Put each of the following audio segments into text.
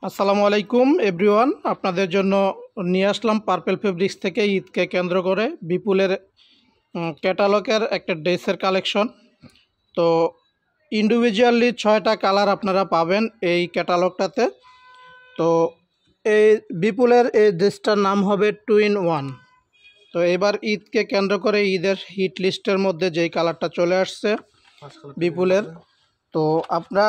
আসসালামু আলাইকুম এভরিওয়ান, আপনাদের জন্য নিয়ে আসলাম পার্পেল ফেব্রিক্স থেকে ঈদকে কেন্দ্র করে বিপুলের ক্যাটালগের একটা ড্রেসের কালেকশন। তো ইন্ডিভিজুয়ালি 6টা কালার আপনারা পাবেন এই ক্যাটালগটাতে। তো এই বিপুলের এই ড্রেসটার নাম হবে 2 in 1। তো এবার ঈদকে কেন্দ্র করে ঈদের হিট লিস্টের মধ্যে যেই কালারটা চলে আসছে বিপুলের, তো আমরা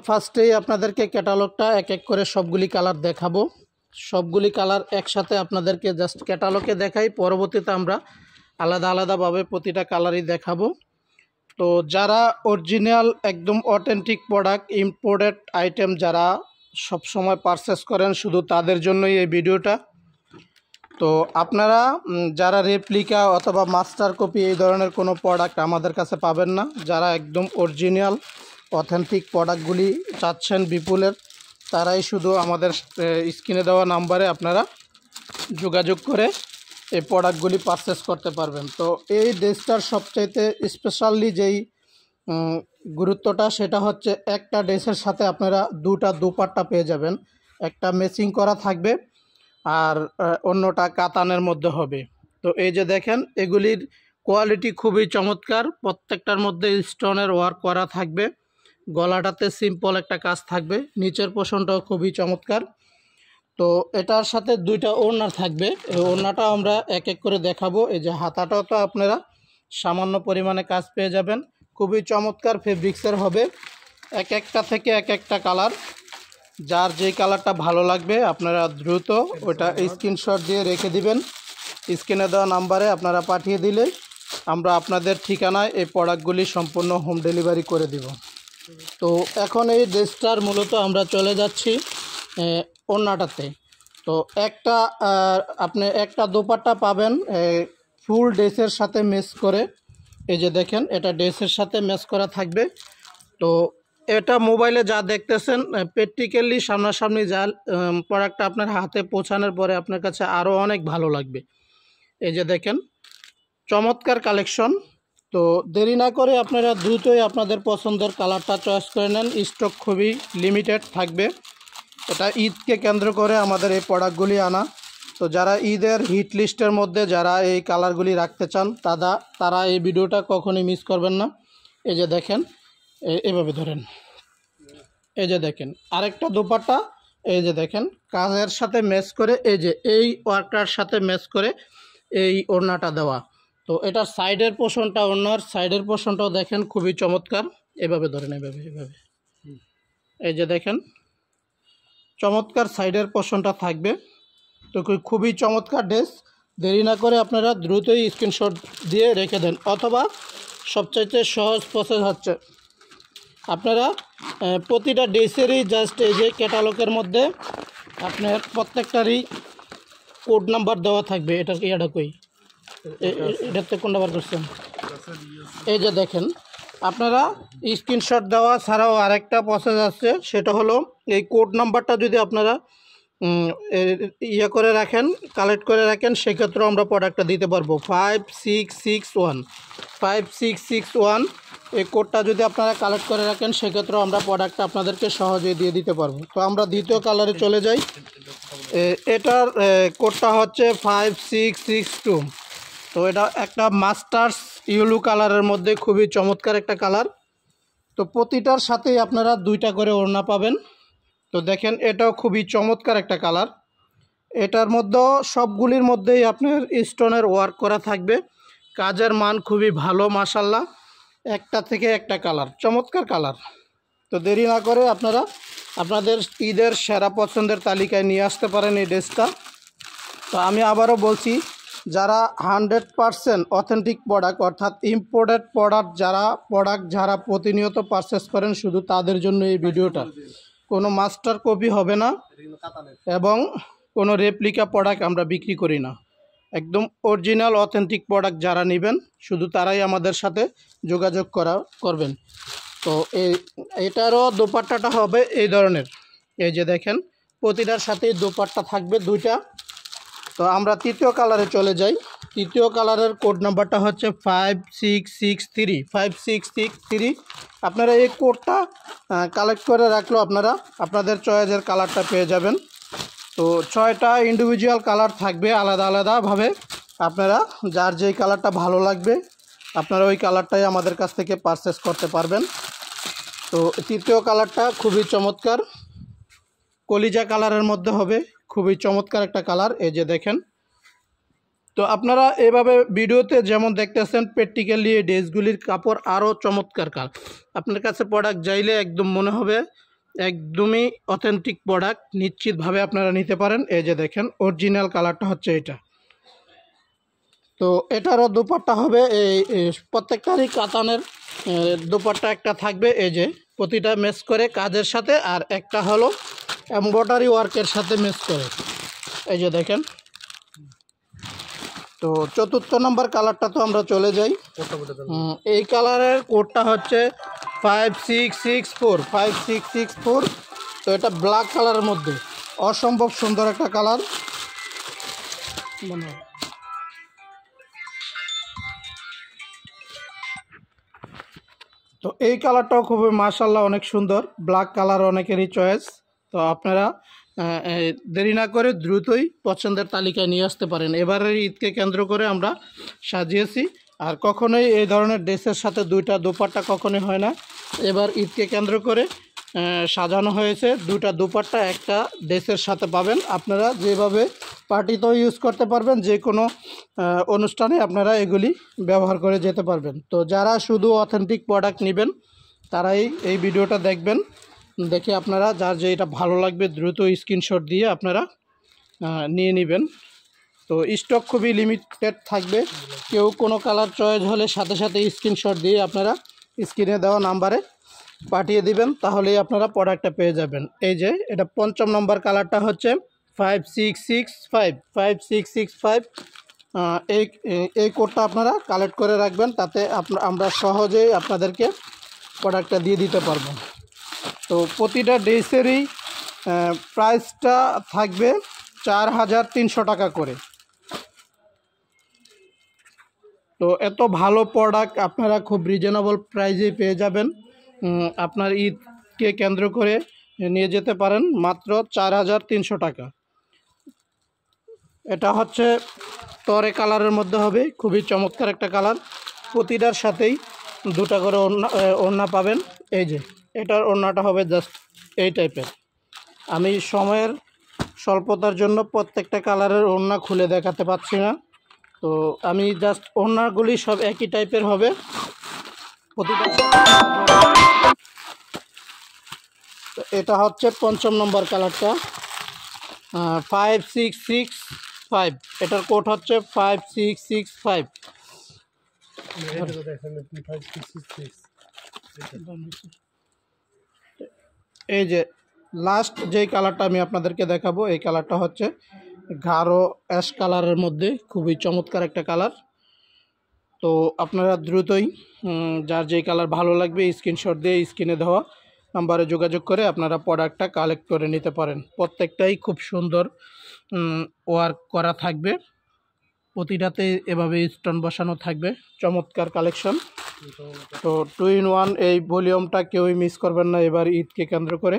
ফার্স্টেই আপনাদেরকে ক্যাটালগটা এক এক করে সবগুলি কালার দেখাবো। সবগুলি কালার একসাথে আপনাদেরকে জাস্ট ক্যাটালগে দেখাই, পরবর্তীতে আমরা আলাদা আলাদাভাবে প্রতিটা কালারই দেখাবো। তো যারা অরিজিনাল একদম অথেন্টিক প্রোডাক্ট, ইম্পোর্টেড আইটেম যারা সব সময় পারচেস করেন, শুধু তাদের জন্যই এই ভিডিওটা। তো আপনারা যারা রেপ্লিকা অথবা মাস্টার কপি এই ধরনের কোনো প্রোডাক্ট আমাদের কাছে পাবেন না। যারা একদম অরিজিনাল অথেন্টিক প্রোডাক্টগুলি চাচ্ছেন বিপুলের, তারাই শুধু আমাদের স্ক্রিনে দেওয়া নাম্বারে আপনারা যোগাযোগ করে এই প্রোডাক্টগুলি পারচেস করতে পারবেন। তো এই ড্রেসটার সবচাইতে স্পেশালি যেই গুরুত্বটা, সেটা হচ্ছে একটা ড্রেসের সাথে আপনারা দুটা দুপাট্টা পেয়ে যাবেন। একটা ম্যাচিং করা থাকবে আর অন্যটা কাতানের মধ্যে হবে। তো এই যে দেখেন, এগুলির কোয়ালিটি খুবই চমৎকার। প্রত্যেকটার মধ্যে স্টোনের ওয়ার্ক করা থাকবে, গলাটাতে সিম্পল একটা কাজ থাকবে, নিচের পোর্শনটাও খুবই চমৎকার। তো এটার সাথে দুইটা ওড়না থাকবে, এই ওড়নাটা আমরা এক এক করে দেখাবো। এই যে হাতাটাও তো আপনারা সামান্য পরিমাণে কাজ পেয়ে যাবেন, খুবই চমৎকার ফেব্রিক্সের হবে। এক একটা থেকে এক একটা কালার, যার যেই কালারটা ভালো লাগবে আপনারা দ্রুত ওটা স্ক্রিনশট দিয়ে রেখে দিবেন। স্ক্রিনে দেওয়া নাম্বারে আপনারা পাঠিয়ে দিলে আমরা আপনাদের ঠিকানায় এই প্রোডাক্টগুলি সম্পূর্ণ হোম ডেলিভারি করে দিব। তো এখন এই ড্রেসটার মূলত আমরা চলে যাচ্ছি ওড়নাটাতে। তো আপনি একটা দোপাট্টা পাবেন ফুল ড্রেসের সাথে ম্যাচ করে। এই যে দেখেন, এটা ড্রেসের সাথে ম্যাচ করা থাকবে। তো এটা মোবাইলে যা দেখতেছেন, প্র্যাকটিক্যালি সামনাসামনি যা প্রোডাক্টটা আপনার হাতে পৌঁছানোর পরে আপনার কাছে আরও অনেক ভালো লাগবে। এই যে দেখেন, চমৎকার কালেকশন। তো দেরি না করে আপনারা দ্রুতই আপনাদের পছন্দের কালারটা চয়েস করে নেন। স্টক খুবই লিমিটেড থাকবে। এটা ঈদকে কেন্দ্র করে আমাদের এই প্রোডাক্টগুলি আনা। তো যারা ঈদের হিট লিস্টের মধ্যে যারা এই কালারগুলি রাখতে চান, তারা এই ভিডিওটা কখনোই মিস করবেন না। এই যে দেখেন, এভাবে ধরেন, এই যে দেখেন আরেকটা দোপাট্টা। এই যে দেখেন, কাজের সাথে ম্যাচ করে, এই যে এই ওয়ার্কটার সাথে ম্যাচ করে এই ওড়নাটা দেওয়া। তো এটার সাইডের পোর্শনটা, ওড়নার সাইডের পোর্শনটাও দেখেন খুবই চমৎকার। এভাবে ধরেন, এভাবে এই যে দেখেন, চমৎকার সাইডের পোর্শনটা থাকবে। তো খুবই চমৎকার ড্রেস। দেরি না করে আপনারা দ্রুতই স্ক্রিনশট দিয়ে রেখে দেন, অথবা সবচাইতে সহজ প্রসেস হচ্ছে আপনারা প্রতিটা ড্রেসেরই জাস্ট এই যে ক্যাটালগের মধ্যে আপনার প্রত্যেকটারই কোড নাম্বার দেওয়া থাকবে। এটা কই, এটাতে কোন নাম্বার করছেন? এই যে দেখেন, আপনারা স্ক্রিনশট দেওয়া ছাড়াও আরেকটা প্রসেস আছে, সেটা হলো এই কোড নাম্বারটা যদি আপনারা করে রাখেন, কালেক্ট করে রাখেন, সেক্ষেত্রেও আমরা প্রোডাক্টটা দিতে পারবো। 5661 এই কোডটা যদি আপনারা কালেক্ট করে রাখেন, সেক্ষেত্রেও আমরা প্রোডাক্টটা আপনাদেরকে সহজেই দিয়ে দিতে পারবো। তো আমরা দ্বিতীয় কালারে চলে যাই। এটার কোডটা হচ্ছে 5662। তো এটা একটা মাস্টার্স ইয়েলো কালারের মধ্যে খুবই চমৎকার একটা কালার। তো প্রতিটার সাথেই আপনারা দুইটা করে ওড়না পাবেন। তো দেখেন, এটাও খুবই চমৎকার একটা কালার। এটার মধ্যেও সবগুলির মধ্যেই আপনার স্টোনের ওয়ার্ক করা থাকবে, কাজের মান খুবই ভালো মাশাল্লাহ। একটা থেকে একটা কালার, চমৎকার কালার। তো দেরি না করে আপনারা আপনাদের ঈদের সেরা পছন্দের তালিকায় নিয়ে আসতে পারেন এই ড্রেসটা। তো আমি আবারও বলছি, যারা 100% অথেন্টিক প্রোডাক্ট অর্থাৎ ইম্পোর্টেড প্রোডাক্ট যারা প্রতিনিয়ত পারচেস করেন, শুধু তাদের জন্য এই ভিডিওটা। কোনো মাস্টার কপি হবে না এবং কোনো রেপ্লিকা প্রোডাক্ট আমরা বিক্রি করি না। একদম অরিজিনাল অথেন্টিক প্রোডাক্ট যারা নেবেন, শুধু তারাই আমাদের সাথে যোগাযোগ করবেন। তো এটারও দোপাট্টাটা হবে এই ধরনের। এই যে দেখেন, প্রতিটার সাথেই দোপাট্টা থাকবে দুইটা। তো আমরা তৃতীয় কালারে চলে যাই। তৃতীয় কালারের কোড নাম্বারটা হচ্ছে 5663। আপনারা এই কোডটা কালেক্ট করে রাখলেও আপনারা আপনাদের চয়েসের কালারটা পেয়ে যাবেন। তো 6টা ইন্ডিভিজুয়াল কালার থাকবে আলাদা আলাদাভাবে। আপনারা যার যেই কালারটা ভালো লাগবে আপনারা ওই কালারটাই আমাদের কাছ থেকে পারচেস করতে পারবেন। তো তৃতীয় কালারটা খুবই চমৎকার, কলিজা কালারের মধ্যে হবে, খুবই চমৎকার একটা কালার। এই যে দেখেন। তো আপনারা এভাবে ভিডিওতে যেমন দেখতেছেন প্র্যাকটিক্যালি এই ড্রেসগুলির কাপড় আরও চমৎকার কালার। আপনার কাছে প্রোডাক্ট যাইলে একদম মনে হবে একদমই অথেন্টিক প্রোডাক্ট, নিশ্চিতভাবে আপনারা নিতে পারেন। এই যে দেখেন অরিজিনাল কালারটা হচ্ছে এটা। তো এটারও দুপাট্টা হবে এই প্রত্যেকটারই কাতানের দুপাট্টা একটা থাকবে, এই যে প্রতিটা ম্যাচ করে কাজের সাথে, আর একটা হলো এমব্রয়ডারি ওয়ার্কের সাথে ম্যাচ করে। এই যে দেখেন। তো চতুর্থ নম্বর কালারটা তো আমরা চলে যাই। এই কালারের কোডটা হচ্ছে 5664। তো এটা ব্ল্যাক কালারের মধ্যে অসম্ভব সুন্দর একটা কালার। তো এই কালারটাও খুবই মাশাআল্লাহ অনেক সুন্দর, ব্ল্যাক কালার অনেকেরই চয়েস। তো আপনারা দেরি না করে দ্রুতই পছন্দের তালিকায় নিয়ে আসতে পারেন। এবারের ঈদকে কেন্দ্র করে আমরা সাজিয়েছি, আর কখনোই এই ধরনের ড্রেসের সাথে দুইটা দুপাট্টা কখনোই হয় না। এবার ঈদকে কেন্দ্র করে সাজানো হয়েছে, দুইটা দুপাট্টা একটা ড্রেসের সাথে পাবেন। আপনারা যেভাবে পার্টিতেও ইউজ করতে পারবেন, যে কোনো অনুষ্ঠানে আপনারা এগুলি ব্যবহার করে যেতে পারবেন। তো যারা শুধু অথেন্টিক প্রোডাক্ট নেবেন তারাই এই ভিডিওটা দেখবেন, দেখে আপনারা যার যেটা ভালো লাগবে দ্রুত স্ক্রিনশট দিয়ে আপনারা নিয়ে নেবেন। তো স্টক খুবই লিমিটেড থাকবে, কেউ কোনো কালার চয়েস হলে সাথে সাথে স্ক্রিনশট দিয়ে আপনারা স্ক্রিনে দেওয়া নাম্বারে পাঠিয়ে দিবেন, তাহলেই আপনারা প্রোডাক্টটা পেয়ে যাবেন। এই যে এটা 5ম নম্বর কালারটা হচ্ছে 5665। এই কোডটা আপনারা কালেক্ট করে রাখবেন, তাতে আমরা সহজেই আপনাদেরকে প্রোডাক্টটা দিয়ে দিতে পারবো। তো প্রতিটা ড্রেসেরই প্রাইসটা থাকবে 4300 টাকা করে। তো এত ভালো প্রোডাক্ট আপনারা খুব রিজনেবল প্রাইসে পেয়ে যাবেন। আপনার ঈদকে কেন্দ্র করে নিয়ে যেতে পারেন মাত্র 4300 টাকা। এটা হচ্ছে তরে কালারের মধ্যে হবে, খুবই চমৎকার একটা কালার। প্রতিটার সাথেই দুটা করে ওড়না পাবেন। এই যে এটার ওড়নাটা হবে জাস্ট এই টাইপের। আমি সময়ের স্বল্পতার জন্য প্রত্যেকটা কালারের ওড়না খুলে দেখাতে পাচ্ছি না, তো আমি জাস্ট ওড়নাগুলি সব একই টাইপের হবে প্রতিটা। তো এটা হচ্ছে 5ম নম্বর কালারটা 5665। এটার কোড হচ্ছে 5665। এই যে লাস্ট যেই কালারটা আমি আপনাদেরকে দেখাবো, এই কালারটা হচ্ছে গাঢ় অ্যাশ কালারের মধ্যে, খুবই চমৎকার একটা কালার। তো আপনারা দ্রুতই যার যেই কালার ভালো লাগবে স্ক্রিনশট দিয়ে স্ক্রিনে দেওয়া নাম্বারে যোগাযোগ করে আপনারা প্রোডাক্টটা কালেক্ট করে নিতে পারেন। প্রত্যেকটাই খুব সুন্দর ওয়ার্ক করা থাকবে, প্রতিটাতে এভাবে স্টোন বসানো থাকবে, চমৎকার কালেকশন। তো 2 in 1 এই ভলিউমটা কেউই মিস করবেন না এবার ঈদকে কেন্দ্র করে।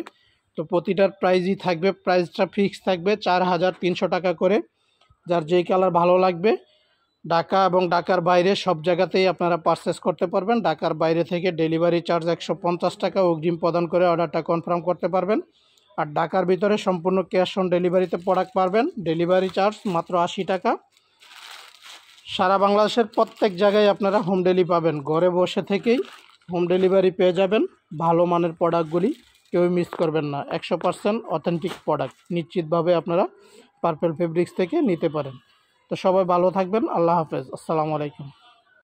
তো প্রতিটার প্রাইসই থাকবে, প্রাইসটা ফিক্স থাকবে 4300 টাকা করে। যার যেই কালার ভালো লাগবে ঢাকা এবং ঢাকার বাইরে সব জায়গাতেই আপনারা পারচেস করতে পারবেন। ঢাকার বাইরে থেকে ডেলিভারি চার্জ 150 টাকা অগ্রিম প্রদান করে অর্ডারটা কনফার্ম করতে পারবেন। আর ঢাকার ভিতরে সম্পূর্ণ ক্যাশ অন ডেলিভারিতে প্রোডাক্ট পারবেন, ডেলিভারি চার্জ মাত্র 80 টাকা। সারা বাংলাদেশের প্রত্যেক জায়গায় আপনারা হোম ডেলিভারি পাবেন, ঘরে বসে থেকেই হোম ডেলিভারি পেয়ে যাবেন। ভালো মানের প্রোডাক্টগুলি কেউ মিস করবেন না, 100% অথেন্টিক প্রোডাক্ট নিশ্চিতভাবে আপনারা পার্পেল ফেব্রিক্স থেকে নিতে পারেন। তো সবাই ভালো থাকবেন, আল্লাহ হাফেজ, আসসালামু আলাইকুম।